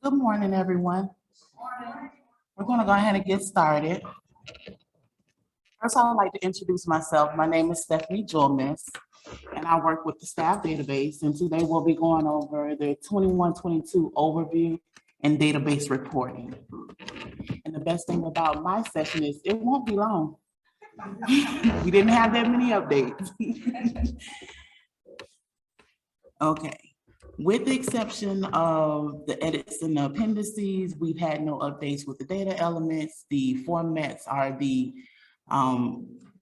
Good morning, everyone. We're going to go ahead and get started. First, I would like to introduce myself. My name is Stephanie Julmis, and I work with the staff database. And today we'll be going over the 21-22 overview and database reporting. And the best thing about my session is it won't be long. We didn't have that many updates. Okay. With the exception of the edits and the appendices, we've had no updates with the data elements. The formats are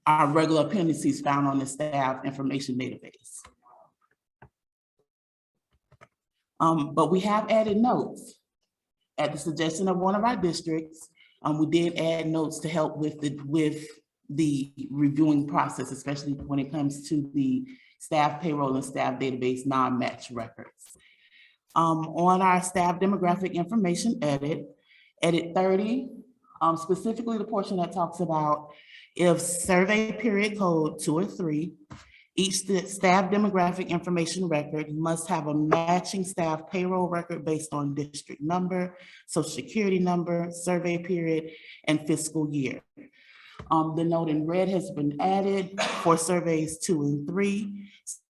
our regular appendices found on the staff information database. But we have added notes at the suggestion of one of our districts. We did add notes to help with the reviewing process, especially when it comes to the staff payroll and staff database non-match records. On our staff demographic information edit 30, specifically the portion that talks about if survey period code 2 or 3, each staff demographic information record must have a matching staff payroll record based on district number, social security number, survey period, and fiscal year. The note in red has been added for surveys 2 and 3.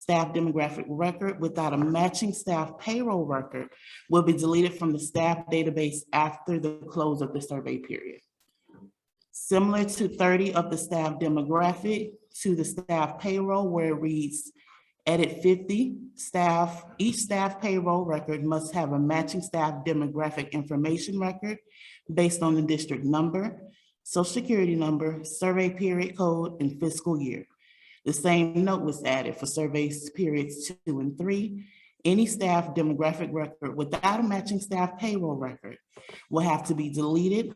Staff demographic record without a matching staff payroll record will be deleted from the staff database after the close of the survey period. Similar to 30 of the staff demographic to the staff payroll, where it reads, edit 50, each staff payroll record must have a matching staff demographic information record based on the district number, social security number, survey period code, and fiscal year. The same note was added for surveys periods 2 and 3. Any staff demographic record without a matching staff payroll record will be deleted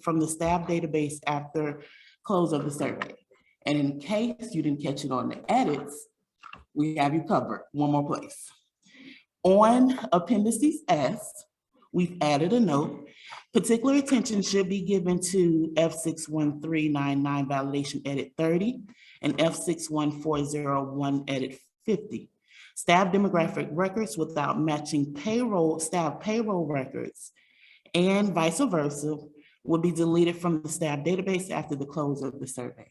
from the staff database after close of the survey. And in case you didn't catch it on the edits, we have you covered one more place. On appendices S, we've added a note. Particular attention should be given to F61399 validation edit 30 and F61401 edit 50. Staff demographic records without matching staff payroll records and vice versa will be deleted from the staff database after the close of the survey.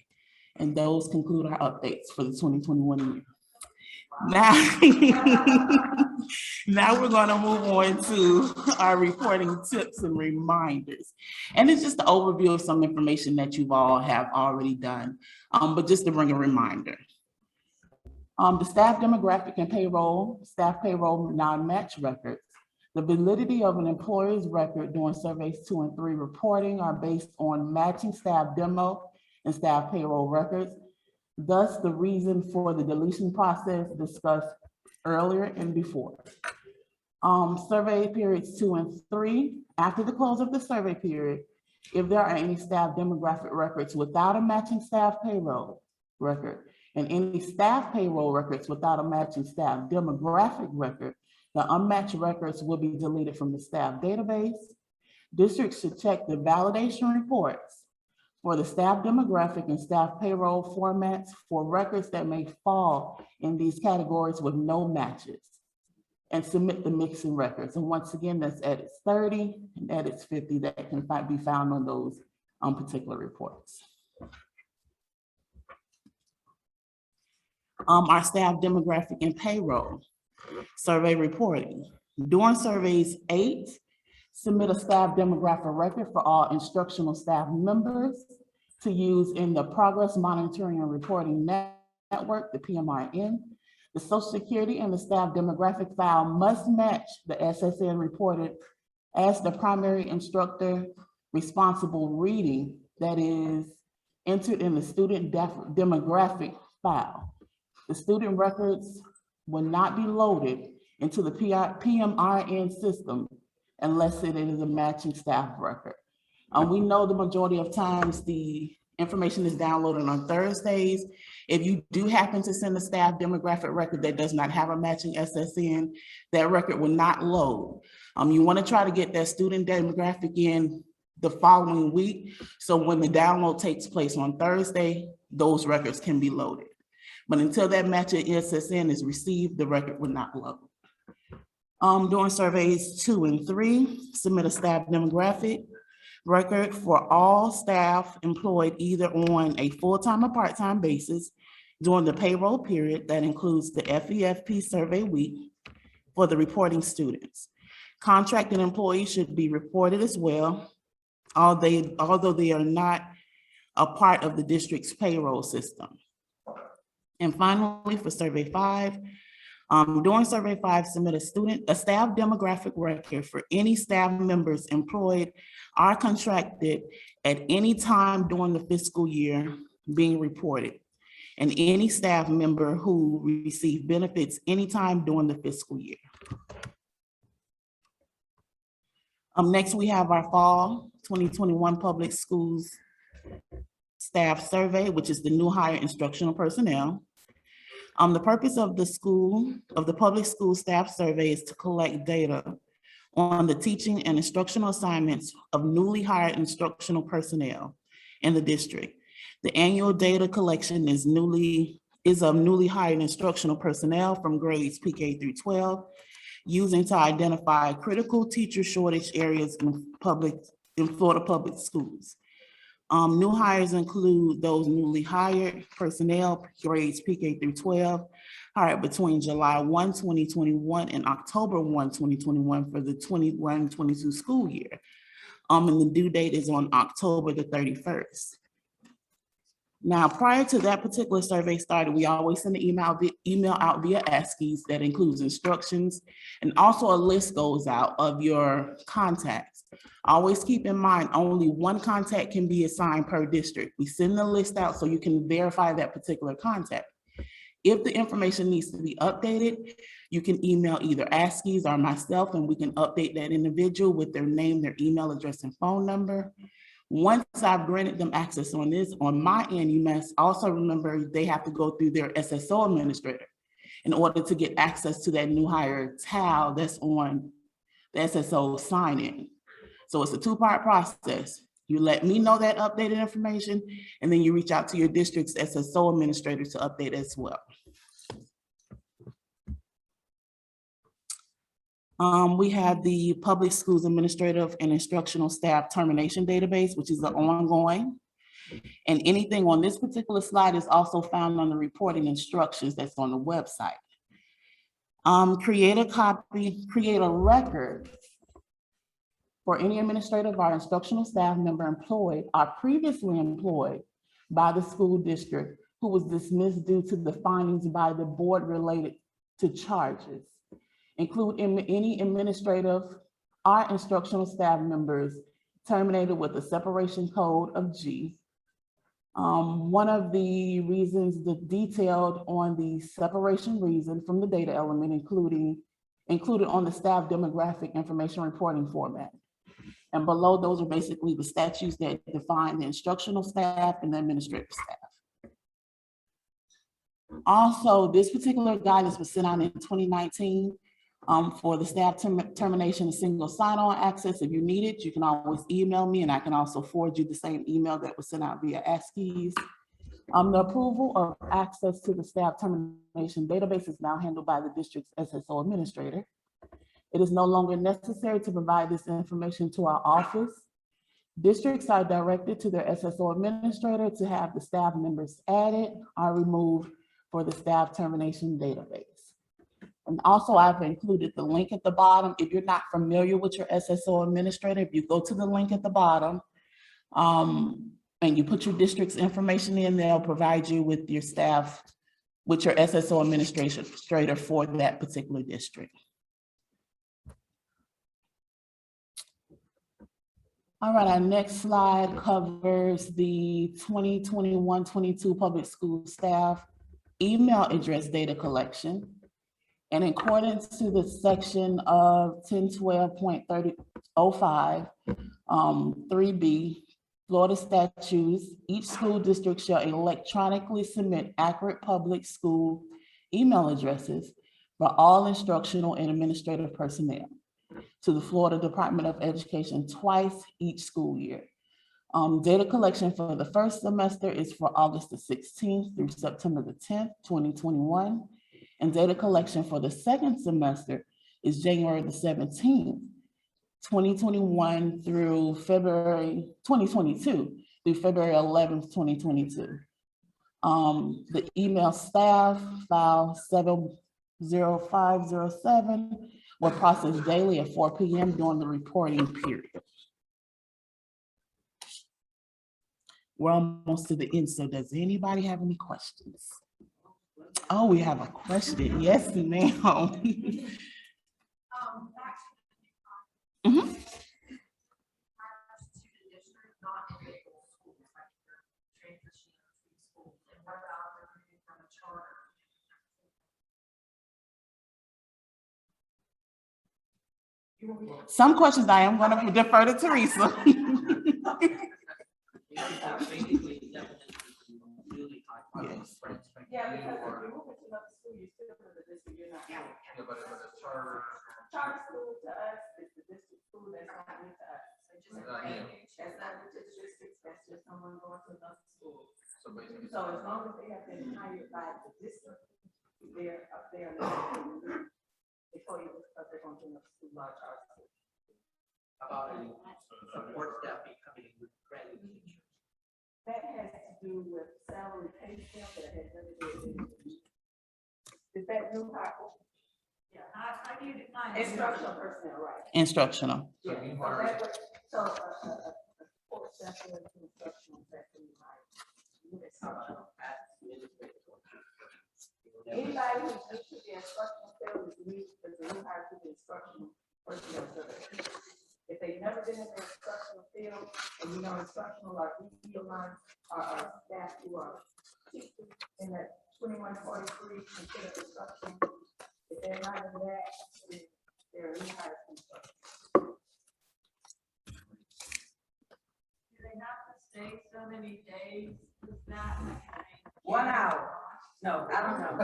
And those conclude our updates for the 2021 year. Now we're going to move on to our reporting tips and reminders. And it's just an overview of some information that you all have already done, but just to bring a reminder. The staff demographic and staff payroll non-match records. The validity of an employer's record during surveys 2 and 3 reporting are based on matching staff demo and staff payroll records. Thus, the reason for the deletion process discussed earlier and before. Survey periods 2 and 3, after the close of the survey period, if there are any staff demographic records without a matching staff payroll record, and any staff payroll records without a matching staff demographic record, the unmatched records will be deleted from the staff database. Districts should check the validation reports for the staff demographic and staff payroll formats for records that may fall in these categories with no matches, and submit the mixing records. And once again, that's edits 30 and edits 50 that can be found on those particular reports. Our staff demographic and payroll survey reporting. During surveys 8, submit a staff demographic record for all instructional staff members to use in the Progress Monitoring and Reporting Network, the PMRN. The Social Security and the staff demographic file must match the SSN reported as the primary instructor responsible reading that is entered in the student demographic file. The student records will not be loaded into the PMRN system unless it is a matching staff record. We know the majority of times the information is downloaded on Thursdays. If you do happen to send a staff demographic record that does not have a matching SSN, that record will not load. You want to try to get that student demographic in the following week, so when the download takes place on Thursday, those records can be loaded. But until that matching SSN is received, the record will not load. During surveys 2 and 3, submit a staff demographic record for all staff employed either on a full-time or part-time basis during the payroll period that includes the FEFP survey week for the reporting students. Contracted employees should be reported as well, although they are not a part of the district's payroll system. And finally, for survey 5, during survey 5, submit a staff demographic record for any staff members employed or contracted at any time during the fiscal year being reported, and any staff member who received benefits anytime during the fiscal year. Next, we have our fall 2021 public schools staff survey, which is the new hire instructional personnel. The purpose of the public school staff survey is to collect data on the teaching and instructional assignments of newly hired instructional personnel in the district. The annual data collection is of newly hired instructional personnel from grades PK through 12, using to identify critical teacher shortage areas in Florida public schools. New hires include those newly hired personnel, grades PK through 12, hired between July 1, 2021 and October 1, 2021 for the 21-22 school year. And the due date is on October the 31st. Now, prior to that particular survey started, we always send an email out via ASCIIs that includes instructions, and also a list goes out of your contacts. Always keep in mind, only one contact can be assigned per district. We send the list out so you can verify that particular contact. If the information needs to be updated, you can email either ASCIIs or myself, and we can update that individual with their name, their email address, and phone number. Once I've granted them access on my end, you must also remember they have to go through their SSO administrator in order to get access to that new hire tile that's on the SSO sign-in. So it's a two-part process. You let me know that updated information, and then you reach out to your district's SSO administrator to update as well. We have the Public Schools Administrative and Instructional Staff Termination Database, which is the ongoing. And anything on this particular slide is also found on the reporting instructions that's on the website. Create a record for any administrative or instructional staff member employed or previously employed by the school district who was dismissed due to the findings by the board related to charges. Include any administrative or instructional staff members terminated with a separation code of G. One of the reasons detailed on the separation reason from the data element included on the staff demographic information reporting format. And below those are basically the statutes that define the instructional staff and the administrative staff. Also, this particular guidance was sent out in 2019 for the staff termination and single sign-on access. If you need it, you can always email me, and I can also forward you the same email that was sent out via ASCIIs. The approval of access to the staff termination database is now handled by the district's SSO administrator. It is no longer necessary to provide this information to our office. Districts are directed to their SSO administrator to have the staff members added or removed for the staff termination database. And also, I've included the link at the bottom. If you're not familiar with your SSO administrator, if you go to the link at the bottom and you put your district's information in, they'll provide you with your staff, with your SSO administrator for that particular district. All right, our next slide covers the 2021-22 public school staff email address data collection. And in accordance to the section of 1012.3005, 3B, Florida statutes, each school district shall electronically submit accurate public school email addresses for all instructional and administrative personnel to the Florida Department of Education twice each school year. Data collection for the first semester is for August the 16th through September the 10th, 2021. And data collection for the second semester is January the 17th, 2021 through February 2022 through February 11th, 2022. The email staff file 70507 were processed daily at 4 p.m. during the reporting period. We're almost to the end, so does anybody have any questions? Oh, we have a question. Yes, ma'am. Mhm. Some questions I am going to defer to Teresa. Yes. Yeah, because if you move into another school, you still in the district, you're not. Yeah, but it's a charter school to us, it's the district school, that's not new to us. That's not new to the districts, that's just someone going to another school. So as long as they have been hired by the district, they're up there. Before you, because they're going to another school, large charter school. About any support staff becoming brand new teachers. That has to do with salary pay scale, that has nothing to do with it. Is that new hire? Yeah, I need it. Instructional personnel, right? Instructional. Yeah, so support staff is instructional, that's new hire. Anybody who's new to the instructional field is new, is a new hire to the instructional personnel service. If they've never been in the instructional field, and you know instructional or EEO lines are staff who are teachers in that 2143 considered instruction. If they're not in that, they're in higher instruction. Do they have to stay so many days? Is that 1 hour? No, I don't know.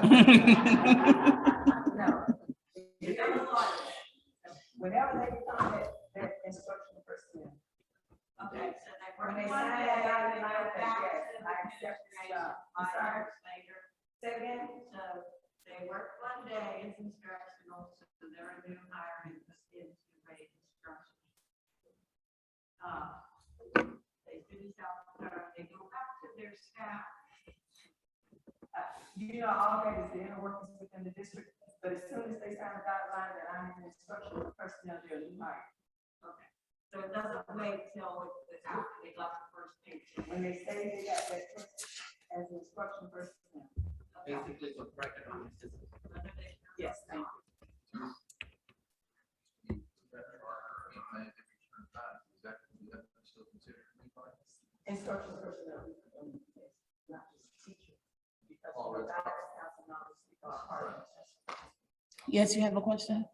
No. Whenever they become that instructional personnel. okay? So they When work they one sign day, that, they I go back yes, to I the accept district the 5 years later. Say again? So they work one day as instructional, so they're a new hire into rate instruction. They finish out, they go back to their staff. You know, all that is the inner workings within the district, but as soon as they sign a dotted line that I'm an instructional personnel, they're new hire. Okay. So it doesn't wait till it's after they got the first paycheck. When they say they got that person as an instructional personnel. Basically, it's a recognized system. Yes, thank you. Instructional personnel, not just teachers. Because for guidance counselors, are part of it. Yes, you have a question?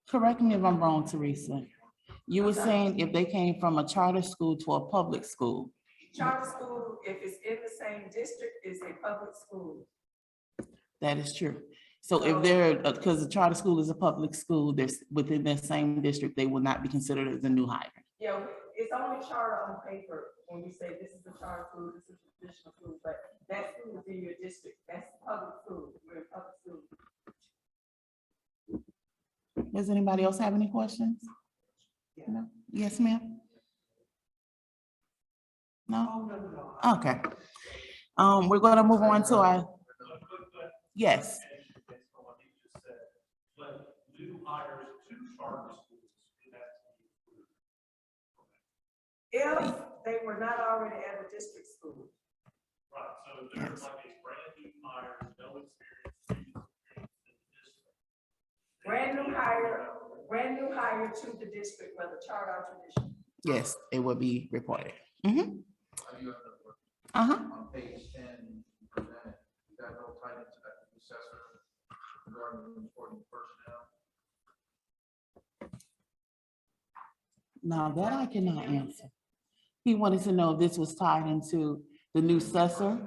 Correct me if I'm wrong, Teresa. You were saying if they came from a charter school to a public school. Charter school, if it's in the same district, is a public school. That is true. So if they're, because the charter school is a public school, there's within that same district, they will not be considered as a new hire. Yeah, it's only charter on paper when we say this is a charter school, this is a traditional school, but that school is in your district. That's public school. We're in public school. Does anybody else have any questions? No? Yes, ma'am? No? Okay. We're gonna move on to our, yes. New hires to charter schools. If they were not already at a district school. Right, so there's like a brand new hire, no experience in the district. Brand new hire to the district, whether charter or traditional. Yes, it will be reported. Mhm. On page 10, you presented, you got all tied into that assessor regarding reporting personnel. Now that I cannot answer. He wanted to know if this was tied into the new assessor,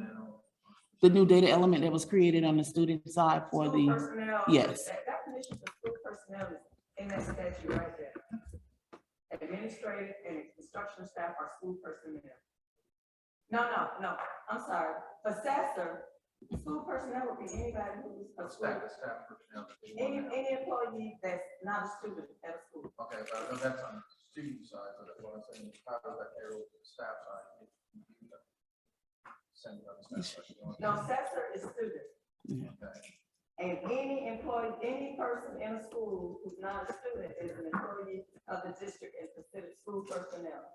the new data element that was created on the student side for School the, personnel, yes. that definition for school personnel is in that statute right there. Administrative and instructional staff or school personnel. No, I'm sorry. Assessor, school personnel would be anybody who's a school, Staff personnel. any employee that's not a student at a school. Okay, but I know that's on the student side, but what I'm saying, is how does that go with the staff side? If you do that, send it on the staff side. No, assessor is student. Okay. And any employee, any person in a school who's not a student is an employee of the district and considered school personnel.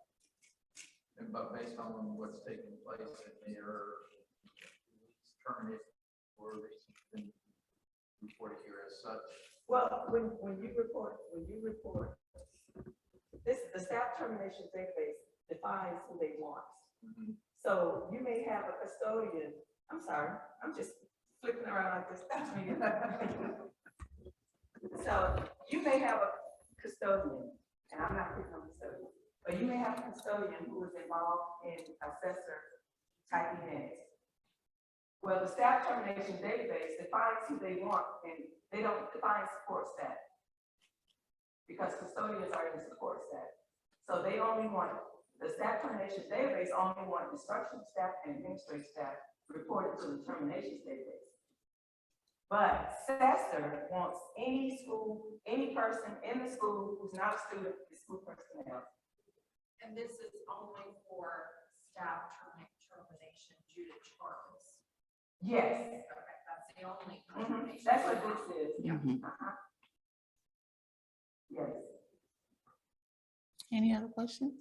And but based on what's taking place in their terminated or been reported here as such. Well, when you report, this, the staff termination database defines who they want. Mhm. So you may have a custodian, I'm sorry, I'm just flipping around like this. So you may have a custodian, and I'm not picking on custodian, but you may have a custodian who is involved in assessor typing minutes. Well, the staff termination database defines who they want, and they don't define support staff. Because custodians are in support staff. So they only want, the staff termination database only want instructional staff and administrative staff reported to the terminations database. But assessor wants any school, any person in the school who's not a student, is school personnel. And this is only for staff termination due to charges. Yes, Okay, that's the only. that's what this is. Mhm. Yes. Any other questions?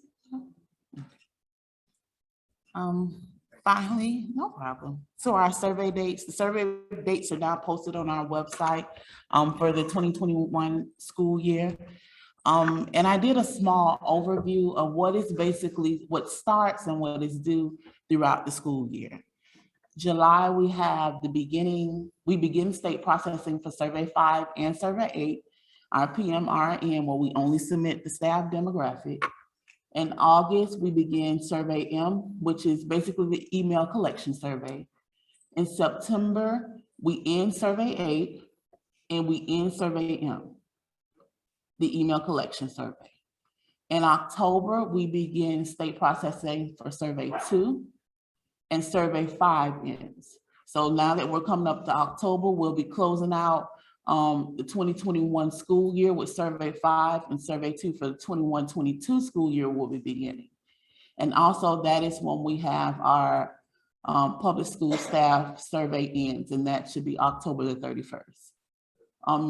Finally, no problem. So our survey dates, the survey dates are now posted on our website for the 2021 school year. And I did a small overview of what is basically what starts and what is due throughout the school year. July, we have we begin state processing for survey 5 and survey 8, our PMRN, where we only submit the staff demographic. In August, we begin survey M, which is basically the email collection survey. In September, we end survey 8 and we end survey M, the email collection survey. In October, we begin state processing for survey 2 and survey 5 ends. So now that we're coming up to October, we'll be closing out the 2021 school year with survey 5 and survey 2 for the 21-22 school year will be beginning. And also that is when we have our public school staff survey ends, and that should be October the 31st.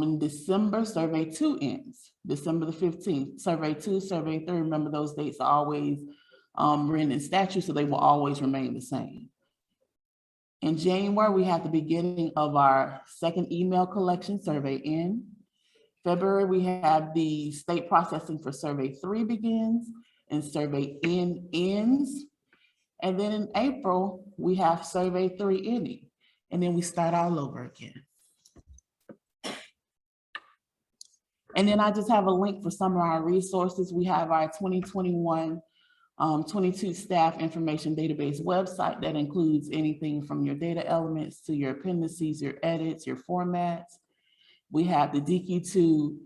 In December, survey 2 ends, December the 15th, survey 2, survey 3, remember those dates are always written in statute, so they will always remain the same. In January, we have the beginning of our second email collection survey in. February, we have the state processing for survey 3 begins and survey N ends. And then in April, we have survey 3 ending, and then we start all over again. And then I just have a link for some of our resources. We have our 2021 22 staff information database website that includes anything from your data elements to your appendices, your edits, your formats. We have the DQ2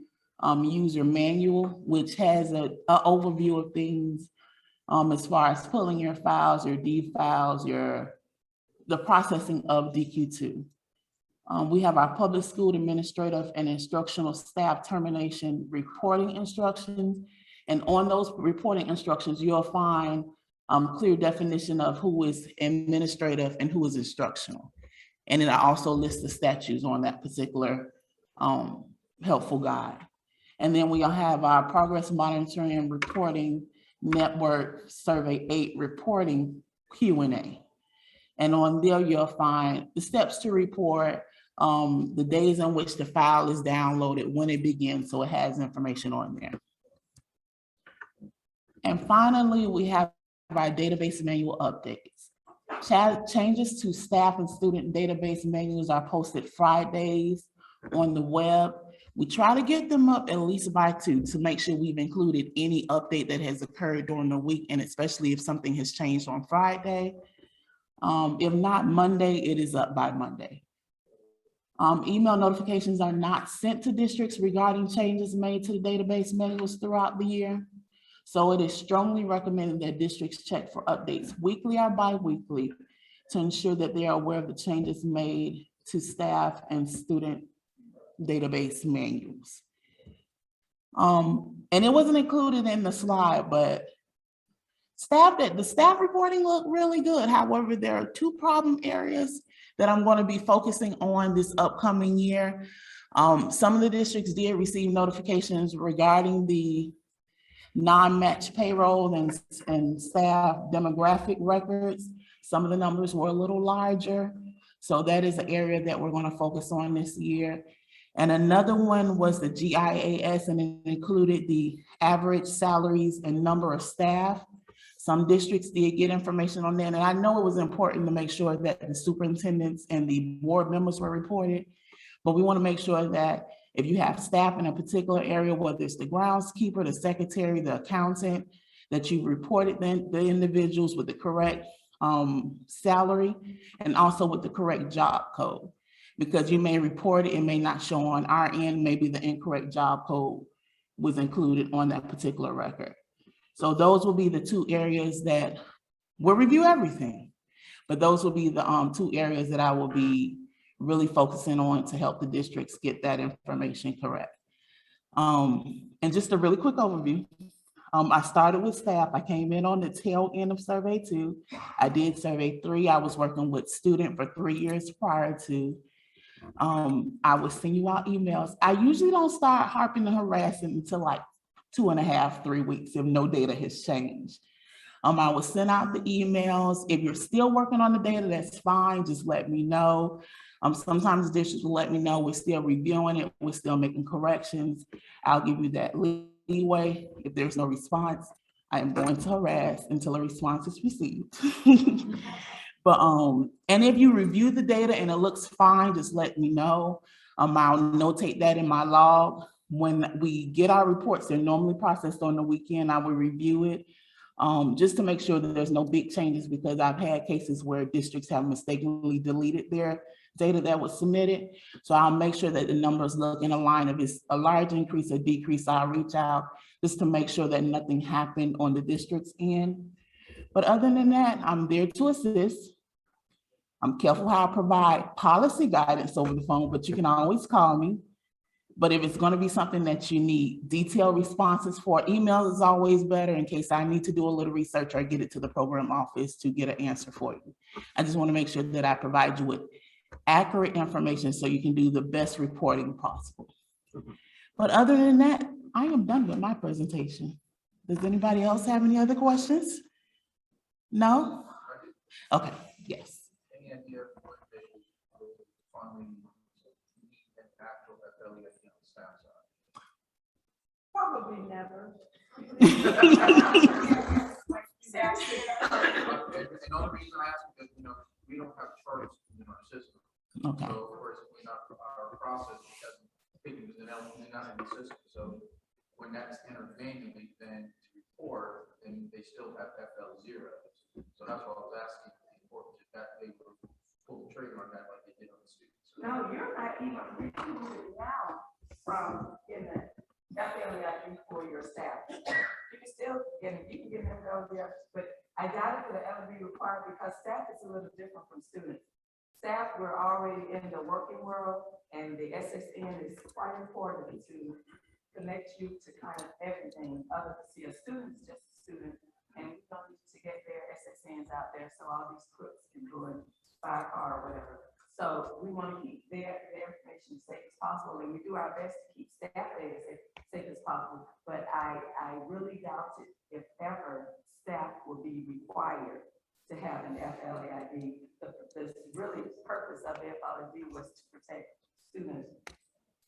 user manual, which has an overview of things as far as pulling your files, your D files, the processing of DQ2. We have our public school administrative and instructional staff termination reporting instructions. And on those reporting instructions, you'll find clear definition of who is administrative and who is instructional. And then I also list the statutes on that particular helpful guide. And then we'll have our progress monitoring and reporting network survey 8 reporting Q&A. And on there, you'll find the steps to report, the days in which the file is downloaded, when it begins, so it has information on there. And finally, we have our database manual updates. Changes to staff and student database manuals are posted Fridays on the web. We try to get them up at least by 2 to make sure we've included any update that has occurred during the week, and especially if something has changed on Friday. If not Monday, it is up by Monday. Email notifications are not sent to districts regarding changes made to the database manuals throughout the year. So it is strongly recommended that districts check for updates weekly or bi-weekly to ensure that they are aware of the changes made to staff and student database manuals. And it wasn't included in the slide, but the staff reporting looked really good. However, there are 2 problem areas that I'm going to be focusing on this upcoming year. Some of the districts did receive notifications regarding the non-match payroll and staff demographic records. Some of the numbers were a little larger. So that is an area that we're going to focus on this year. And another one was the GIAS, and it included the average salaries and number of staff. Some districts did get information on that, and I know it was important to make sure that the superintendents and the board members were reported, but we want to make sure that if you have staff in a particular area, whether it's the groundskeeper, the secretary, the accountant, that you reported the individuals with the correct salary and also with the correct job code. Because you may report it, it may not show on our end, maybe the incorrect job code was included on that particular record. So those will be the 2 areas that we'll review everything, but those will be the 2 areas that I will be really focusing on to help the districts get that information correct. And just a really quick overview. I started with staff. I came in on the tail end of survey 2. I did survey 3. I was working with student for 3 years prior to. I would send you out emails. I usually don't start harping and harassing until like 2.5, 3 weeks if no data has changed. I will send out the emails. If you're still working on the data, that's fine. Just let me know. Sometimes districts will let me know we're still reviewing it. We're still making corrections. I'll give you that leeway. If there's no response, I am going to harass until a response is received. But, and if you review the data and it looks fine, just let me know. I'll notate that in my log. When we get our reports, they're normally processed on the weekend. I will review it just to make sure that there's no big changes, because I've had cases where districts have mistakenly deleted their data that was submitted. So I'll make sure that the numbers look in a line. If it's a large increase or decrease, I'll reach out just to make sure that nothing happened on the district's end. But other than that, I'm there to assist. I'm careful how I provide policy guidance over the phone, but you can always call me. But if it's going to be something that you need detailed responses for, email is always better in case I need to do a little research or get it to the program office to get an answer for you. I just want to make sure that I provide you with accurate information so you can do the best reporting possible. But other than that, I am done with my presentation. Does anybody else have any other questions? No? Okay, yes. Any idea of what they finally meet an actual FLDOE on the staff side? Probably never. Seriously. And the only reason I ask is because, we don't have charts in our system. Okay. So of course, our process doesn't pick it as an element, not in the system. So when that's entered manually, then to report, then they still have FL zeros. So that's why I was asking for that they would pull the trigger on that like they did on the students. No, you're not even reviewing it now from in the FLDOE for your staff. You can still get it, you can get them earlier, but I doubt if it'll ever be required because staff is a little different from students. Staff, we're already in the working world, and the SSN is quite important to connect you to kind of everything. Other than see a student's just a student, and we don't need to get their SSNs out there so all these crooks can go and buy a car or whatever. So we want to keep their information safe as possible, and we do our best to keep staff data safe as possible. But I really doubt it if ever staff will be required to have an FLDOE. The really purpose of the FLDOE was to protect students'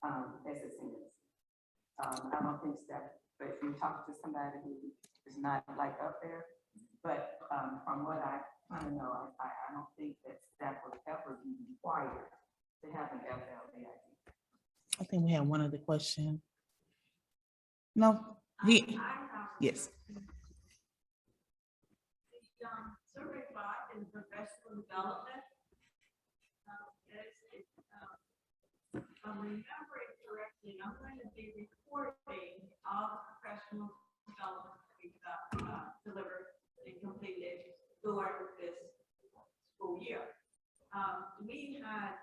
SSNs. I don't think that, but if you talk to somebody who is not like up there, but from what I kind of know, I don't think that staff will ever be required to have an FLDOE. I think we have one other question. No, yes. Survey 5 in professional development. If I'm remembering correctly, I'm going to be reporting all the professional development we we delivered and completed during this school year. We had,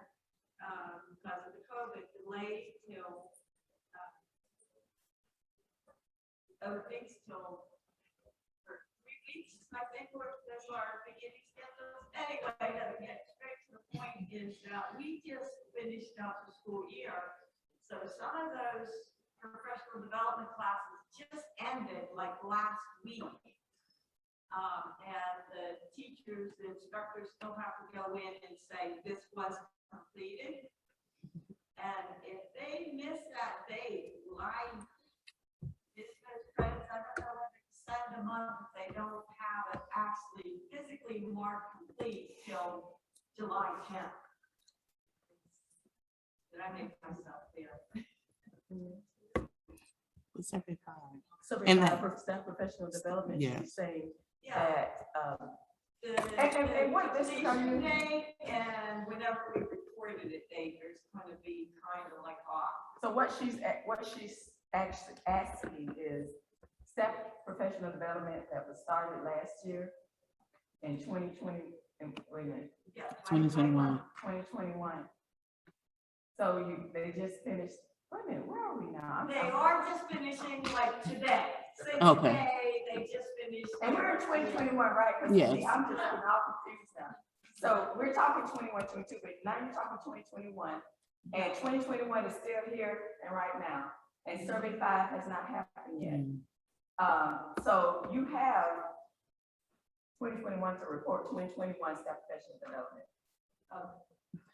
because of the COVID, delayed till, other things till for 3 weeks, I think, that's our beginning schedule. Anyway, to get straight to the point is that we just finished up the school year. So some of those professional development classes just ended like last week. And the teachers, the instructors still have to go in and say, this was completed. And if they miss that date, like business credits, I don't know whether to send them up if they don't have it actually physically marked complete till July 10th. Did I make myself clear? So And staff professional development, Yeah. she's saying Yeah. that, And what district are you in? date and whenever we reported a date, there's going to be kind of like off. so what she's actually asking is staff professional development that was started last year in 2020, wait a minute, Yeah, 2021. 2021. So they just finished, wait a minute, where are we now? They are just finishing like today. So Okay. today, they just finished. And we're in 2021, right? 'Cause Yes. see, I'm just getting all confused now. So we're talking 21, 22, but now you're talking 2021. And 2021 is still here and right now. And survey 5 has not happened yet. So you have 2021 to report 2021 staff professional development.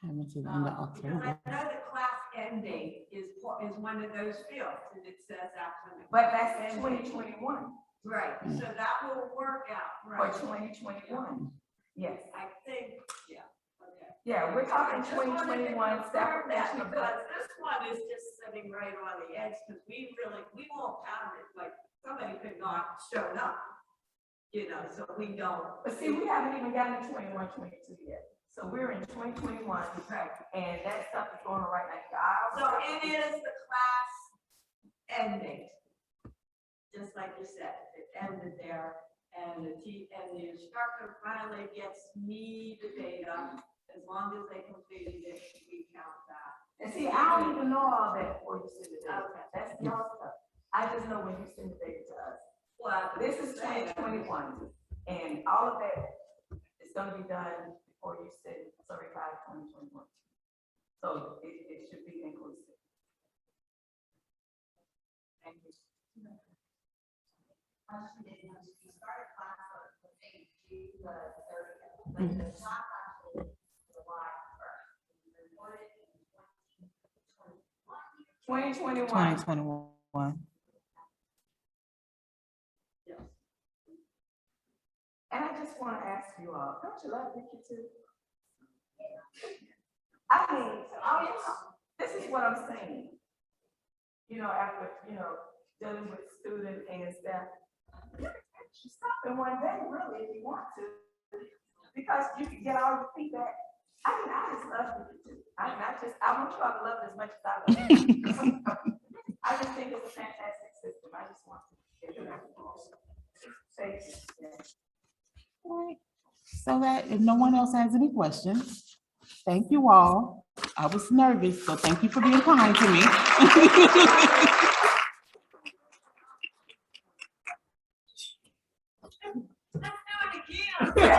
Coming to the end of Because I October. know the class end date is one of those fields, and it says after. the But class that's end date. 2021 Right, so that will work out, for right? 2021. Yes. I think, yeah, okay. Yeah, we're talking I just wanted to 2021 staff confirm that, professional because development. this one is just sitting right on the edge, because we won't count it, like, somebody could not show up. You know, so we don't. But see, we haven't even gotten to 21, 22 yet. So we're in 2021, and that stuff is going on right now. So it is the class ending. Just like you said, it ended there, and the instructor finally gets me the data. As long as they completed it, we count that. And see, I don't even know all that before you send the data. Okay. That's your stuff. I just know when you send the data to us. Well, This is 2021, and all of that is gonna be done before you send survey 5 2021. So it should be inclusive. Thank you. Question is, when you started class on the date, June the 30th, but the class actually July 1st. You reported in 2021. 2021. And I just want to ask you all, don't you love Vicky too? I mean, this is what I'm saying. You know, after, dealing with students and staff, you can actually stop in one day, really, if you want to, because you can get all your feedback. I mean, I just love Vicky too. I want you all to love it as much as I love it. I just think it's a fantastic system. I just want to get it out. Thank you. Yeah. All right. So that if no one else has any questions, thank you all. I was nervous, so thank you for being kind to me. Let's do it again.